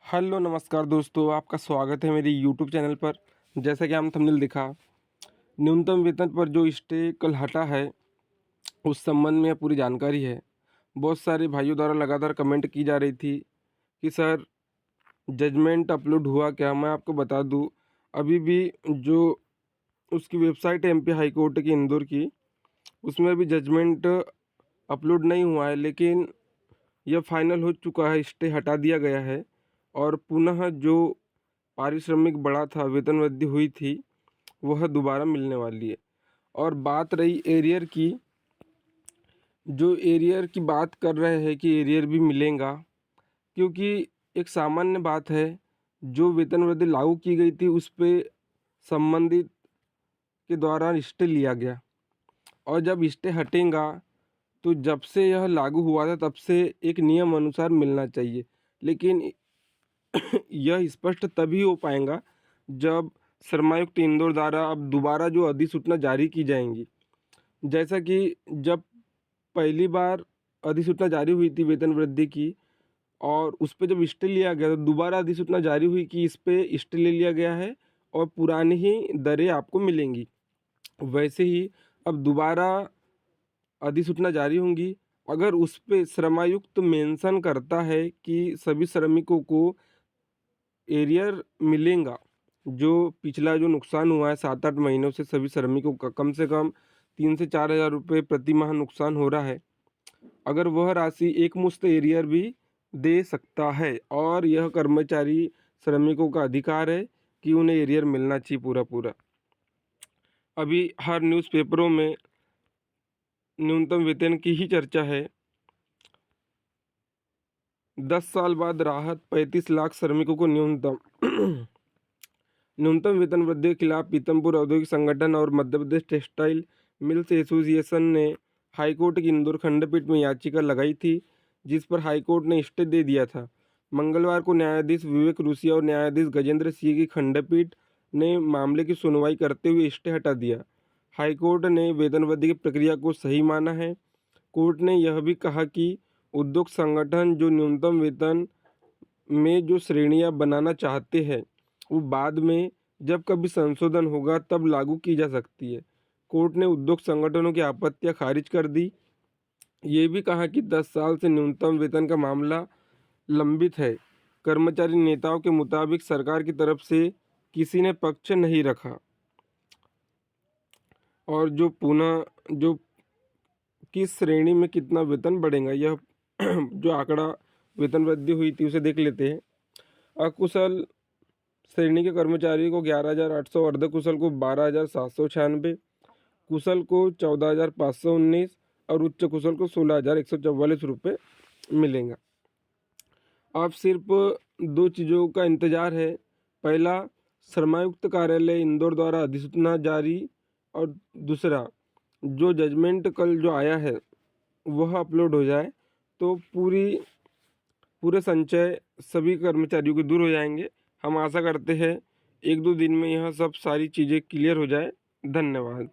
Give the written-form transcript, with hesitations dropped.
Hello नमस्कार दोस्तों, आपका स्वागत है मेरे यूट्यूब चैनल पर। जैसा कि हम थंबनेल दिखा, न्यूनतम वेतन पर जो स्टे कल हटा है, उस संबंध में पूरी जानकारी है। बहुत सारे भाइयों द्वारा लगातार कमेंट की जा रही थी कि सर जजमेंट अपलोड हुआ क्या। मैं आपको बता दूं, अभी भी जो उसकी वेबसाइट है एमपी हाई कोर्ट की इंदौर की, उसमें भी जजमेंट अपलोड नहीं हुआ है, लेकिन यह फाइनल हो चुका है, स्टे हटा दिया गया है। और पुनः जो पारिश्रमिक बढ़ा था, वेतन वृद्धि हुई थी, वह दोबारा मिलने वाली है। और बात रही एरियर की, जो एरियर की बात कर रहे हैं कि एरियर भी मिलेगा, क्योंकि एक सामान्य बात है, जो वेतन वृद्धि लागू की गई थी उस पे संबंधित के द्वारा स्टे लिया गया, और जब स्टे हटेगा तो जब से यह लागू हुआ था तब से एक नियम अनुसार मिलना चाहिए। लेकिन यह स्पष्ट तभी हो पाएगा जब श्रमायुक्त इंदौर द्वारा अब दोबारा जो अधिसूचना जारी की जाएंगी। जैसा कि जब पहली बार अधिसूचना जारी हुई थी वेतन वृद्धि की, और उस पे जब स्टे लिया गया तो दोबारा अधिसूचना जारी हुई कि इस पे स्टे ले लिया गया है और पुरानी ही दरें आपको मिलेंगी। वैसे ही अब दोबारा अधिसूचना जारी होंगी। अगर उस पे श्रमायुक्त मेंशन करता है कि सभी श्रमिकों को एरियर मिलेगा, जो पिछला जो नुकसान हुआ है 7-8 महीनों से सभी श्रमिकों का कम से कम 3 से 4 हज़ार रुपये प्रति माह नुकसान हो रहा है, अगर वह राशि एक मुश्त एरियर भी दे सकता है। और यह कर्मचारी श्रमिकों का अधिकार है कि उन्हें एरियर मिलना चाहिए पूरा पूरा। अभी हर न्यूज़पेपरों में न्यूनतम वेतन की ही चर्चा है। 10 साल बाद राहत, 35 लाख श्रमिकों को न्यूनतम न्यूनतम वेतन वृद्धि के खिलाफ पीतमपुर औद्योगिक संगठन और Madhya Pradesh textile mills association ने हाईकोर्ट की इंदौर खंडपीठ में याचिका लगाई थी, जिस पर हाईकोर्ट ने स्टे दे दिया था। मंगलवार को न्यायाधीश विवेक रूसिया और न्यायाधीश गजेंद्र सिंह की खंडपीठ ने मामले की सुनवाई करते हुए स्टे हटा दिया। हाईकोर्ट ने वेतन वृद्धि की प्रक्रिया को सही माना है। कोर्ट ने यह भी कहा कि उद्योग संगठन जो न्यूनतम वेतन में जो श्रेणियां बनाना चाहते हैं, वो बाद में जब कभी संशोधन होगा तब लागू की जा सकती है। कोर्ट ने उद्योग संगठनों की आपत्तियां खारिज कर दी। ये भी कहा कि 10 साल से न्यूनतम वेतन का मामला लंबित है। कर्मचारी नेताओं के मुताबिक सरकार की तरफ से किसी ने पक्ष नहीं रखा, और जो पुनः जो किस श्रेणी में कितना वेतन बढ़ेगा, यह जो आंकड़ा वेतन वृद्धि हुई थी उसे देख लेते हैं। अकुशल श्रेणी के कर्मचारी को 11,800, अर्ध कुशल को 12,796, कुशल को 14,519 और उच्च कुशल को 16,144 रुपये मिलेगा। अब सिर्फ दो चीज़ों का इंतजार है। पहला, श्रमायुक्त कार्यालय इंदौर द्वारा अधिसूचना जारी, और दूसरा, जो जजमेंट कल जो आया है वह अपलोड हो जाए तो पूरे संचय सभी कर्मचारियों के दूर हो जाएंगे। हम आशा करते हैं 1-2 दिन में यह सब सारी चीज़ें क्लियर हो जाए। धन्यवाद।